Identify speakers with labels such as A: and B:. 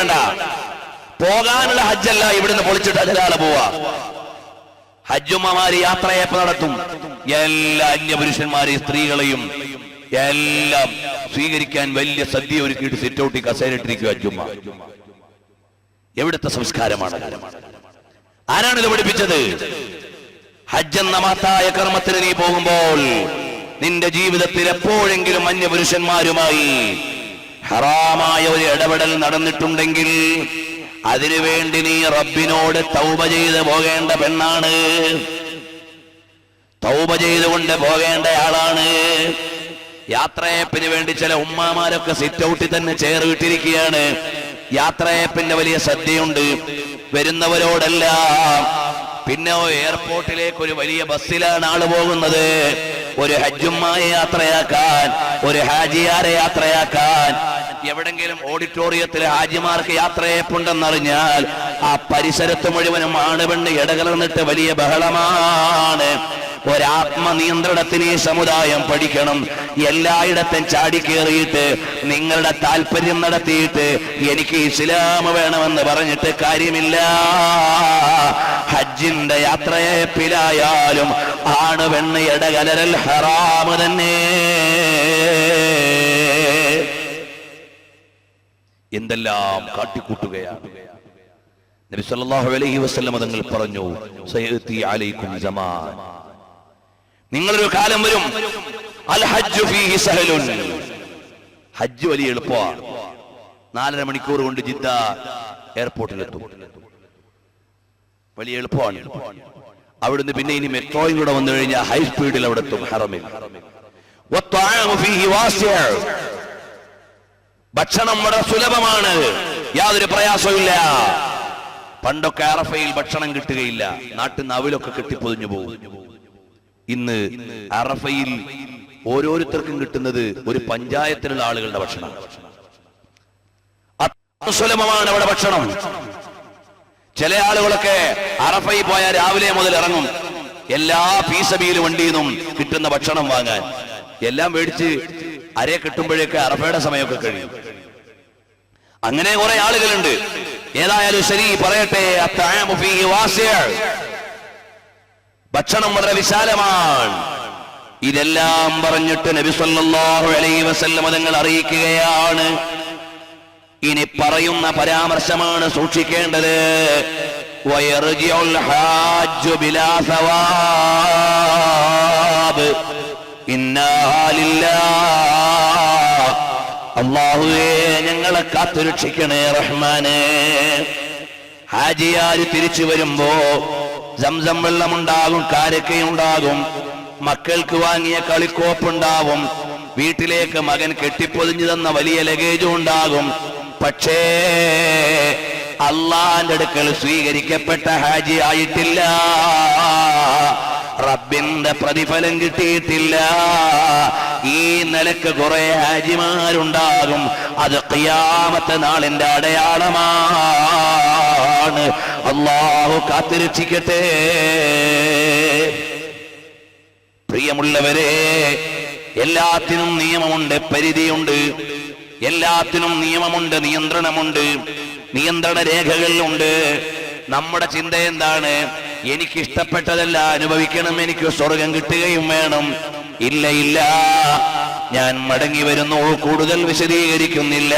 A: വേണ്ട. പോകാനുള്ള ഹജ്ജല്ല ഇവിടുന്ന് പൊളിച്ചിട്ട് അജലാളെ പോവാ. ഹജ്ജുമ്മമാര് യാത്രയപ്പ് നടത്തും. എല്ലാ അന്യപുരുഷന്മാരെയും സ്ത്രീകളെയും എല്ലാം സ്വീകരിക്കാൻ വലിയ സദ്യ ഒരുക്കിയിട്ട് സിറ്റൗട്ടി കസേരയിട്ടിരിക്കുക ഹജ്ജുമ്മ. എവിടുത്തെ സംസ്കാരമാണ്? ആരാണിത് പഠിപ്പിച്ചത്? ഹജ്ജെന്ന മഹത്തായ കർമ്മത്തിന് നീ പോകുമ്പോൾ നിന്റെ ജീവിതത്തിൽ എപ്പോഴെങ്കിലും അന്യപുരുഷന്മാരുമായി ഹറാമായ ഒരു ഇടപെടൽ നടന്നിട്ടുണ്ടെങ്കിൽ അതിനുവേണ്ടി നീ റബ്ബിനോട് തൗബ ചെയ്ത് പോകേണ്ട പെണ്ണാണ്, തൗബ ചെയ്തുകൊണ്ട് പോകേണ്ട ആളാണ്. യാത്രയപ്പിന് വേണ്ടി ചില ഉമ്മാമാരൊക്കെ സിറ്റ് ഔട്ടിൽ തന്നെ ചേർവിട്ടിരിക്കുകയാണ്. യാത്രയപ്പിന്റെ വലിയ സദ്യയുണ്ട്. വരുന്നവരോടെല്ലാം പിന്നെ എയർപോർട്ടിലേക്ക് ഒരു വലിയ ബസ്സിലാണ് ആള് പോകുന്നത്. ഒരു ഹജ്ജുമ്മായെ യാത്രയാക്കാൻ, ഒരു ഹാജിയാരെ യാത്രയാക്കാൻ. എവിടെങ്കിലും ഓഡിറ്റോറിയത്തിൽ ഹാജിമാർക്ക് യാത്രയപ്പുണ്ടെന്നറിഞ്ഞാൽ ആ പരിസരത്ത് മുഴുവനും ആണ് പെണ്ണ് ഇടകലർന്നിട്ട് വലിയ ബഹളമാണ്. ഒരാത്മനിയന്ത്രണത്തിന് ഈ സമുദായം പഠിക്കണം. എല്ലായിടത്തും ചാടിക്കേറിയിട്ട് നിങ്ങളുടെ താല്പര്യം നടത്തിയിട്ട് എനിക്ക് ഇസ്ലാം വേണമെന്ന് പറഞ്ഞിട്ട് കാര്യമില്ല. ഹജ്ജിന്റെ യാത്രയപ്പിലായാലും ആണ് പെണ്ണ് ഇടകലരൽ ഹറാമ് തന്നെ. എന്തെല്ലാം കാട്ടിക്കൂട്ടുകയാണ്. നബി സല്ലല്ലാഹു അലൈഹി വസല്ലം തങ്ങൾ പറഞ്ഞു, സയഅതി അലൈക്കും സമാൻ, നിങ്ങളൊരു കാലം വരും, അൽ ഹജ്ജു ഫീഹി സഹലുൻ, ഹജ്ജ് വലിയ എളുപ്പമാണ്. 4.5 മണിക്കൂർ കൊണ്ട് ജിദ്ദ എയർപോർട്ടിലെത്തും. വലിയ എളുപ്പമാണ്. അവിടുന്ന് പിന്നെ ഇനി മെട്രോയും കൂടെ വന്നു കഴിഞ്ഞാൽ ഹൈ സ്പീഡിൽ അവിടെ എത്തും ഹറമിൽ. ഭക്ഷണം വളരെ സുലഭമാണ്, യാതൊരു പ്രയാസമില്ല. പണ്ടൊക്കെ അറഫയിൽ ഭക്ഷണം കിട്ടുകയില്ല, നാട്ടിൽ നിന്ന് അവലൊക്കെ കെട്ടിപ്പൊതിഞ്ഞു പോകും. ഇന്ന് അറഫയിൽ ഓരോരുത്തർക്കും കിട്ടുന്നത് ഒരു പഞ്ചായത്തിലുള്ള ആളുകളുടെ ഭക്ഷണം. സുലഭമാണ് അവിടെ ഭക്ഷണം. ചില ആളുകളൊക്കെ അറഫയിൽ പോയാൽ രാവിലെ മുതൽ ഇറങ്ങും, എല്ലാ ഫീസബീൽ വണ്ടിയിൽ നിന്നും കിട്ടുന്ന ഭക്ഷണം വാങ്ങാൻ. എല്ലാം മേടിച്ച് അരയെ കിട്ടുമ്പോഴേക്ക് അറഫയുടെ സമയമൊക്കെ കഴിയും. അങ്ങനെ കുറെ ആളുകളുണ്ട്. ഏതായാലും ശരി, പറയട്ടെ, ഭക്ഷണം വളരെ വിശാലമാണ്. ഇതെല്ലാം പറഞ്ഞിട്ട് നബി സല്ലല്ലാഹു അലൈഹി വസല്ലം തങ്ങൾ അറിയിക്കുകയാണ്, ഇനി പറയുന്ന പരാമർശമാണ് സൂക്ഷിക്കേണ്ടത്. വയർജിഉൽ ഹാജ്ജു ബിലാ സവാബ് ഇന്നാ ലില്ലാഹ്. അല്ലാഹുവേ, ഞങ്ങളെ കാത്തുരക്ഷിക്കണേ റഹ്മാനേ. ഹാജിയാര് തിരിച്ചു വരുമ്പോ സംസം വെള്ളമുണ്ടാകും, കാരക്കയുണ്ടാകും, മക്കൾക്ക് വാങ്ങിയ കളിക്കോപ്പുണ്ടാവും, വീട്ടിലേക്ക് മകൻ കെട്ടിപ്പൊതിഞ്ഞു തന്ന വലിയ ലഗേജും ഉണ്ടാകും. പക്ഷേ അള്ളാന്റെ അടുക്കൽ സ്വീകരിക്കപ്പെട്ട ഹാജി ആയിട്ടില്ല, റബ്ബിന്റെ പ്രതിഫലം കിട്ടിയിട്ടില്ല. ഈ നിലക്ക് കുറെ ഹാജിമാരുണ്ടാകും. അത് ഖിയാമത്ത് നാളിന്റെ അടയാളമാണ്. അല്ലാഹു കാത്തിരക്ഷിക്കട്ടെ. പ്രിയമുള്ളവരെ, എല്ലാത്തിനും നിയമമുണ്ട്, പരിധിയുണ്ട്. എല്ലാത്തിനും നിയമമുണ്ട്, നിയന്ത്രണമുണ്ട്, നിയന്ത്രണ രേഖകളിലുണ്ട്. നമ്മുടെ ചിന്ത എന്താണ്? എനിക്കിഷ്ടപ്പെട്ടതല്ല അനുഭവിക്കണം, എനിക്ക് സ്വർഗം കിട്ടുകയും വേണം. ഇല്ല ഇല്ല, ഞാൻ മടങ്ങി വരുന്നു, കൂടുതൽ വിശദീകരിക്കുന്നില്ല.